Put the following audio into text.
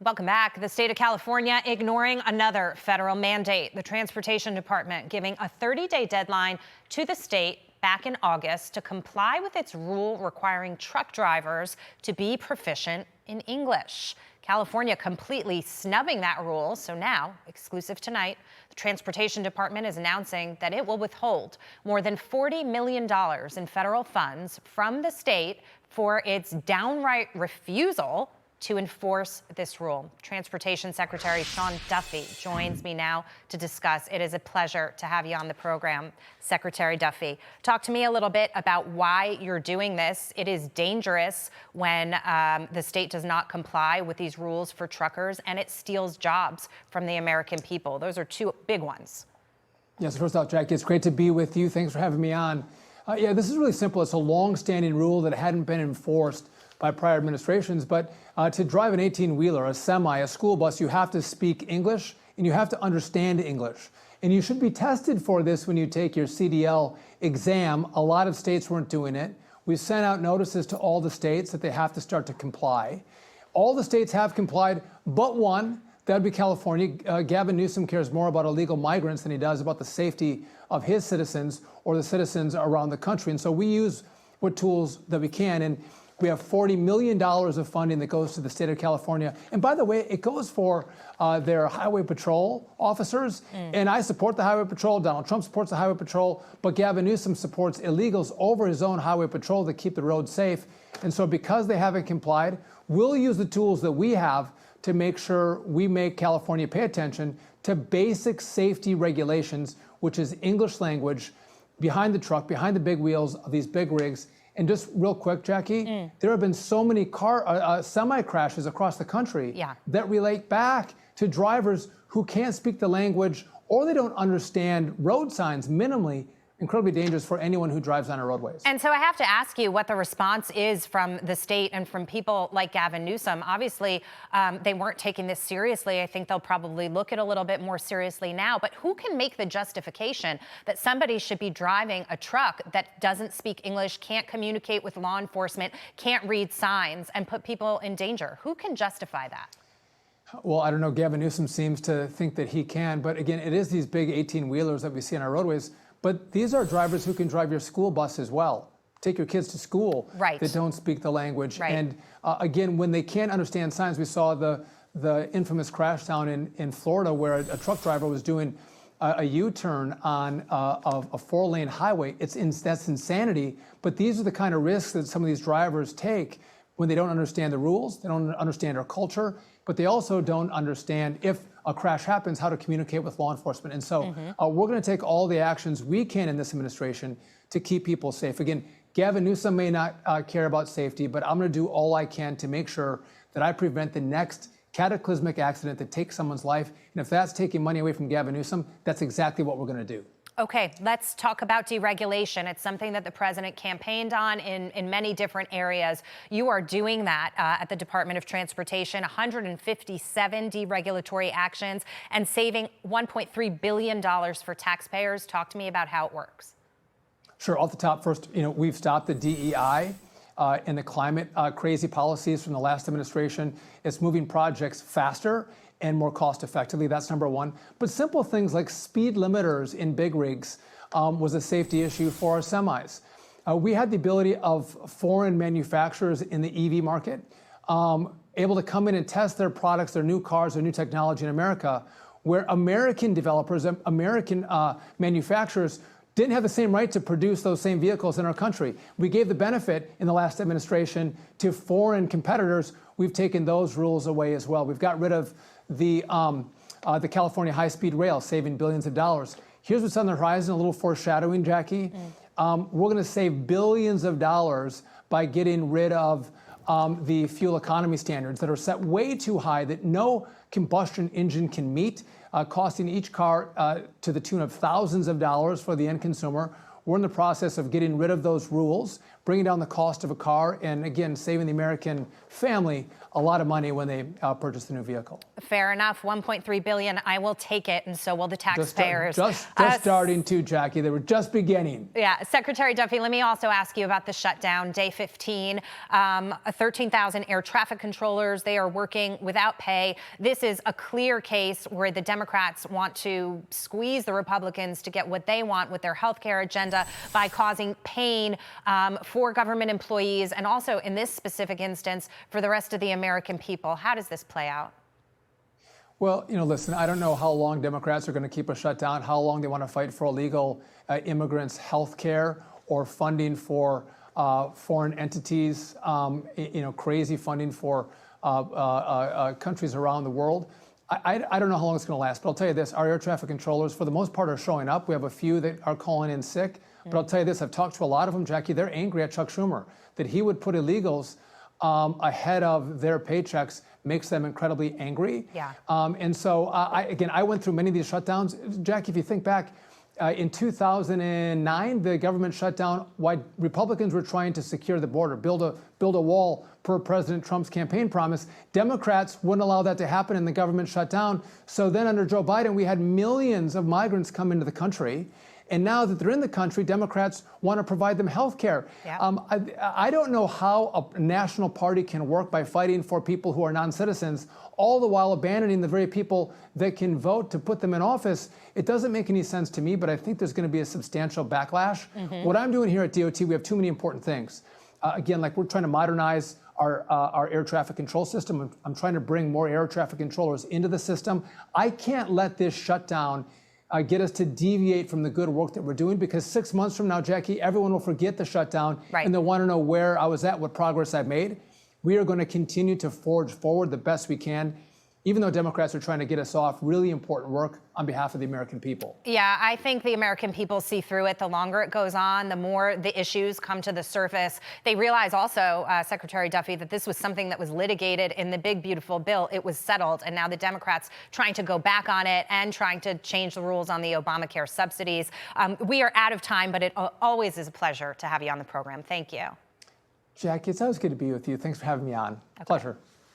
Welcome back. The state of California ignoring another federal mandate. The Transportation Department giving a 30-day deadline to the state back in August to comply with its rule requiring truck drivers to be proficient in English. California completely snubbing that rule. So now, exclusive tonight, the Transportation Department is announcing that it will withhold more than $40 million in federal funds from the state for its downright refusal to enforce this rule. Transportation Secretary Sean Duffy joins me now to discuss. It is a pleasure to have you on the program, Secretary Duffy. Talk to me a little bit about why you're doing this. It is dangerous when the state does not comply with these rules for truckers, and it steals jobs from the American people. Those are two big ones. Yes, first off, Jackie, it's great to be with you. Thanks for having me on. Yeah, this is really simple. It's a long-standing rule that hadn't been enforced by prior administrations, but to drive an 18-wheeler, a semi, a school bus, you have to speak English and you have to understand English. And you should be tested for this when you take your CDL exam. A lot of states weren't doing it. We sent out notices to all the states that they have to start to comply. All the states have complied, but one. That would be California. Gavin Newsom cares more about illegal migrants than he does about the safety of his citizens or the citizens around the country. And so we use what tools that we can. And we have $40 million of funding that goes to the state of California. And by the way, it goes for their highway patrol officers. And I support the highway patrol. Donald Trump supports the highway patrol. But Gavin Newsom supports illegals over his own highway patrol to keep the roads safe. And so because they haven't complied, we'll use the tools that we have to make sure we make California pay attention to basic safety regulations, which is English language behind the truck, behind the big wheels of these big rigs. And just real quick, Jackie, there have been so many semi crashes across the country that relate back to drivers who can't speak the language or they don't understand road signs minimally. Incredibly dangerous for anyone who drives on our roadways. And so I have to ask you what the response is from the state and from people like Gavin Newsom. Obviously, they weren't taking this seriously. I think they'll probably look at it a little bit more seriously now. But who can make the justification that somebody should be driving a truck that doesn't speak English, can't communicate with law enforcement, can't read signs, and put people in danger? Who can justify that? Well, I don't know. Gavin Newsom seems to think that he can. But again, it is these big 18-wheelers that we see on our roadways. But these are drivers who can drive your school bus as well. Take your kids to school that don't speak the language. And again, when they can't understand signs, we saw the infamous crash down in Florida where a truck driver was doing a U-turn on a 4-lane highway. That's insanity. But these are the kind of risks that some of these drivers take when they don't understand the rules, they don't understand our culture, but they also don't understand if a crash happens, how to communicate with law enforcement. And so we're going to take all the actions we can in this administration to keep people safe. Again, Gavin Newsom may not care about safety, but I'm going to do all I can to make sure that I prevent the next cataclysmic accident that takes someone's life. And if that's taking money away from Gavin Newsom, that's exactly what we're going to do. Okay, let's talk about deregulation. It's something that the president campaigned on in many different areas. You are doing that at the Department of Transportation, 157 deregulatory actions and saving $1.3 billion for taxpayers. Talk to me about how it works. Sure. Off the top, first, we've stopped the DEI and the climate crazy policies from the last administration. It's moving projects faster and more cost effectively. That's number one. But simple things like speed limiters in big rigs was a safety issue for our semis. We had the ability of foreign manufacturers in the EV market able to come in and test their products, their new cars, their new technology in America, where American developers, American manufacturers didn't have the same right to produce those same vehicles in our country. We gave the benefit in the last administration to foreign competitors. We've taken those rules away as well. We've got rid of the California high-speed rail, saving billions of dollars. Here's what's on the horizon, a little foreshadowing, Jackie. We're going to save billions of dollars by getting rid of the fuel economy standards that are set way too high that no combustion engine can meet, costing each car to the tune of thousands of dollars for the end consumer. We're in the process of getting rid of those rules, bringing down the cost of a car, and again, saving the American family a lot of money when they purchase the new vehicle. Fair enough. $1.3 billion. I will take it, and so will the taxpayers. Just starting to, Jackie. They were just beginning. Yeah. Secretary Duffy, let me also ask you about the shutdown, day 15. 13,000 air traffic controllers. They are working without pay. This is a clear case where the Democrats want to squeeze the Republicans to get what they want with their health care agenda by causing pain for government employees and also, in this specific instance, for the rest of the American people. How does this play out? Well, listen, I don't know how long Democrats are going to keep a shutdown, how long they want to fight for illegal immigrants' health care or funding for foreign entities, crazy funding for countries around the world. I don't know how long it's going to last, but I'll tell you this, our air traffic controllers, for the most part, are showing up. We have a few that are calling in sick, but I'll tell you this, I've talked to a lot of them, Jackie, they're angry at Chuck Schumer, that he would put illegals ahead of their paychecks makes them incredibly angry. Yeah. And so, I went through many of these shutdowns. Jackie, if you think back, in 2009, the government shut down while Republicans were trying to secure the border, build a wall per President Trump's campaign promise. Democrats wouldn't allow that to happen, and the government shut down. So then under Joe Biden, we had millions of migrants come into the country. And now that they're in the country, Democrats want to provide them health care. Yeah. I don't know how a national party can work by fighting for people who are non-citizens, all the while abandoning the very people that can vote to put them in office. It doesn't make any sense to me, but I think there's going to be a substantial backlash. What I'm doing here at DOT, we have too many important things. Like we're trying to modernize our air traffic control system. I'm trying to bring more air traffic controllers into the system. I can't let this shutdown get us to deviate from the good work that we're doing, because 6 months from now, Jackie, everyone will forget the shutdown, and they'll want to know where I was at, what progress I've made. We are going to continue to forge forward the best we can, even though Democrats are trying to get us off really important work on behalf of the American people. Yeah, I think the American people see through it. The longer it goes on, the more the issues come to the surface. They realize also, Secretary Duffy, that this was something that was litigated in the big, beautiful bill. It was settled, and now the Democrats trying to go back on it and trying to change the rules on the Obamacare subsidies. We are out of time, but it always is a pleasure to have you on the program. Thank you. Jackie, it's always good to be with you. Thanks for having me on. Pleasure.